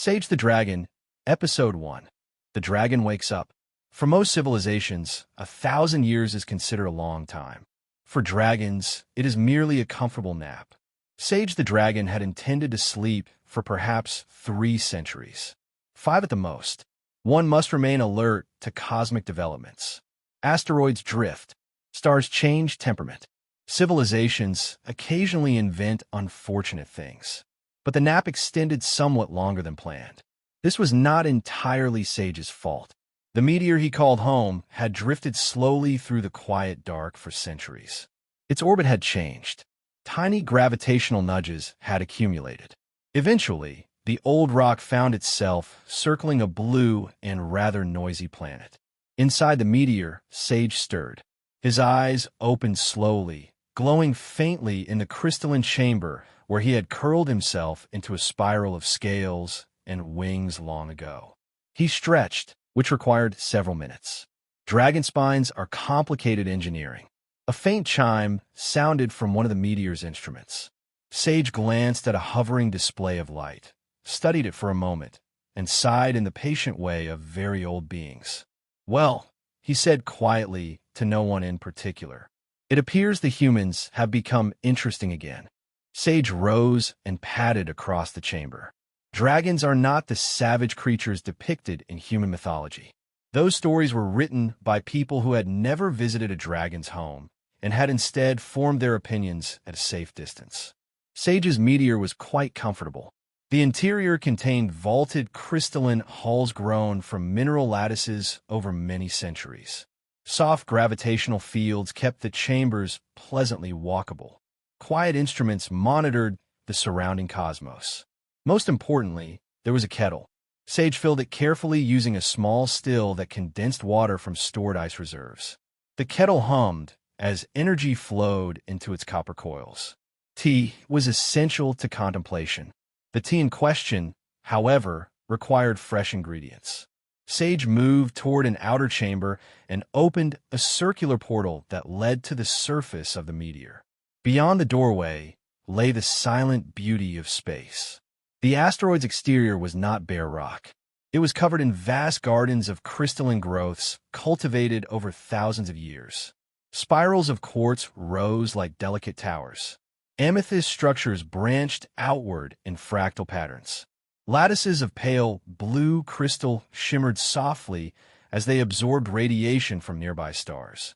Sage the Dragon, Episode 1. The Dragon Wakes Up. For most civilizations, 1,000 years is considered a long time. For dragons, it is merely a comfortable nap. Sage the Dragon had intended to sleep for perhaps 3 centuries. 5 at the most. One must remain alert to cosmic developments. Asteroids drift. Stars change temperament. Civilizations occasionally invent unfortunate things. But the nap extended somewhat longer than planned. This was not entirely Sage's fault. The meteor he called home had drifted slowly through the quiet dark for centuries. Its orbit had changed. Tiny gravitational nudges had accumulated. Eventually, the old rock found itself circling a blue and rather noisy planet. Inside the meteor, Sage stirred. His eyes opened slowly, glowing faintly in the crystalline chamber where he had curled himself into a spiral of scales and wings long ago. He stretched, which required several minutes. Dragon spines are complicated engineering. A faint chime sounded from one of the meteor's instruments. Sage glanced at a hovering display of light, studied it for a moment, and sighed in the patient way of very old beings. "Well," he said quietly to no one in particular, "it appears the humans have become interesting again." Sage rose and padded across the chamber. Dragons are not the savage creatures depicted in human mythology. Those stories were written by people who had never visited a dragon's home and had instead formed their opinions at a safe distance. Sage's meteor was quite comfortable. The interior contained vaulted crystalline halls grown from mineral lattices over many centuries. Soft gravitational fields kept the chambers pleasantly walkable. Quiet instruments monitored the surrounding cosmos. Most importantly, there was a kettle. Sage filled it carefully using a small still that condensed water from stored ice reserves. The kettle hummed as energy flowed into its copper coils. Tea was essential to contemplation. The tea in question, however, required fresh ingredients. Sage moved toward an outer chamber and opened a circular portal that led to the surface of the meteor. Beyond the doorway lay the silent beauty of space. The asteroid's exterior was not bare rock. It was covered in vast gardens of crystalline growths cultivated over thousands of years. Spirals of quartz rose like delicate towers. Amethyst structures branched outward in fractal patterns. Lattices of pale blue crystal shimmered softly as they absorbed radiation from nearby stars.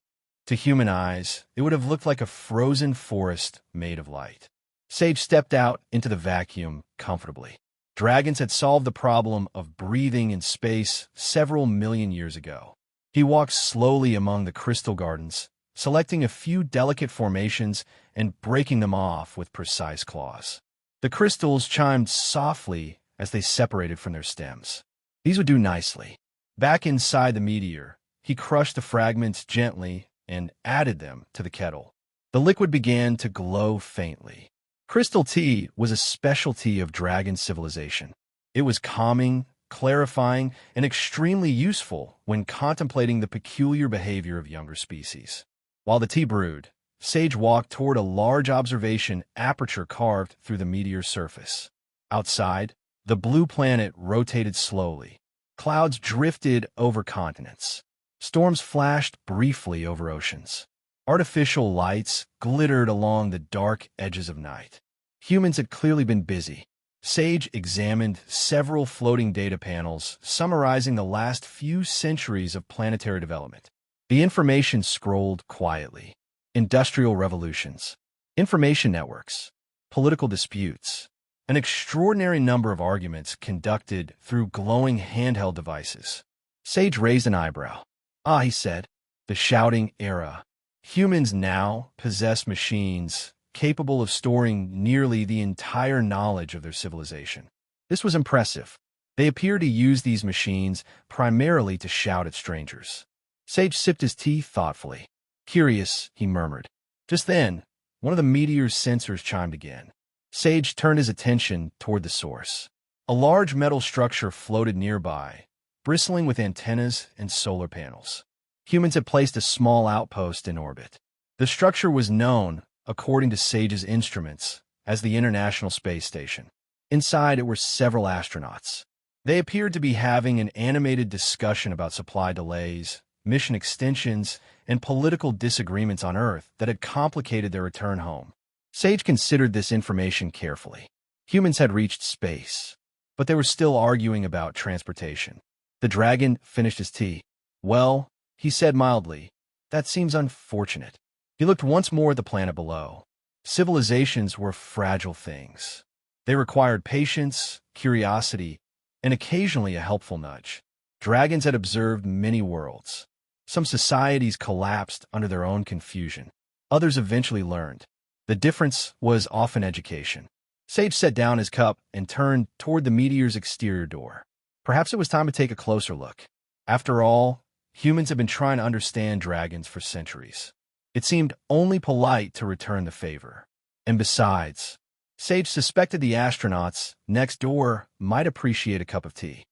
To human eyes, it would have looked like a frozen forest made of light. Sage stepped out into the vacuum comfortably. Dragons had solved the problem of breathing in space several million years ago. He walked slowly among the crystal gardens, selecting a few delicate formations and breaking them off with precise claws. The crystals chimed softly as they separated from their stems. These would do nicely. Back inside the meteor, he crushed the fragments gently and added them to the kettle. The liquid began to glow faintly. Crystal tea was a specialty of dragon civilization. It was calming, clarifying, and extremely useful when contemplating the peculiar behavior of younger species. While the tea brewed, Sage walked toward a large observation aperture carved through the meteor's surface. Outside, the blue planet rotated slowly. Clouds drifted over continents. Storms flashed briefly over oceans. Artificial lights glittered along the dark edges of night. Humans had clearly been busy. Sage examined several floating data panels summarizing the last few centuries of planetary development. The information scrolled quietly. Industrial revolutions, information networks, political disputes, an extraordinary number of arguments conducted through glowing handheld devices. Sage raised an eyebrow. "Ah," he said, "the shouting era. Humans now possess machines capable of storing nearly the entire knowledge of their civilization." This was impressive. They appeared to use these machines primarily to shout at strangers. Sage sipped his tea thoughtfully. "Curious," he murmured. Just then, one of the meteor's sensors chimed again. Sage turned his attention toward the source. A large metal structure floated nearby, bristling with antennas and solar panels. Humans had placed a small outpost in orbit. The structure was known, according to Sage's instruments, as the International Space Station. Inside it were several astronauts. They appeared to be having an animated discussion about supply delays, mission extensions, and political disagreements on Earth that had complicated their return home. Sage considered this information carefully. Humans had reached space, but they were still arguing about transportation. The dragon finished his tea. "Well," he said mildly, "that seems unfortunate." He looked once more at the planet below. Civilizations were fragile things. They required patience, curiosity, and occasionally a helpful nudge. Dragons had observed many worlds. Some societies collapsed under their own confusion. Others eventually learned. The difference was often education. Sage set down his cup and turned toward the meteor's exterior door. Perhaps it was time to take a closer look. After all, humans have been trying to understand dragons for centuries. It seemed only polite to return the favor. And besides, Sage suspected the astronauts next door might appreciate a cup of tea.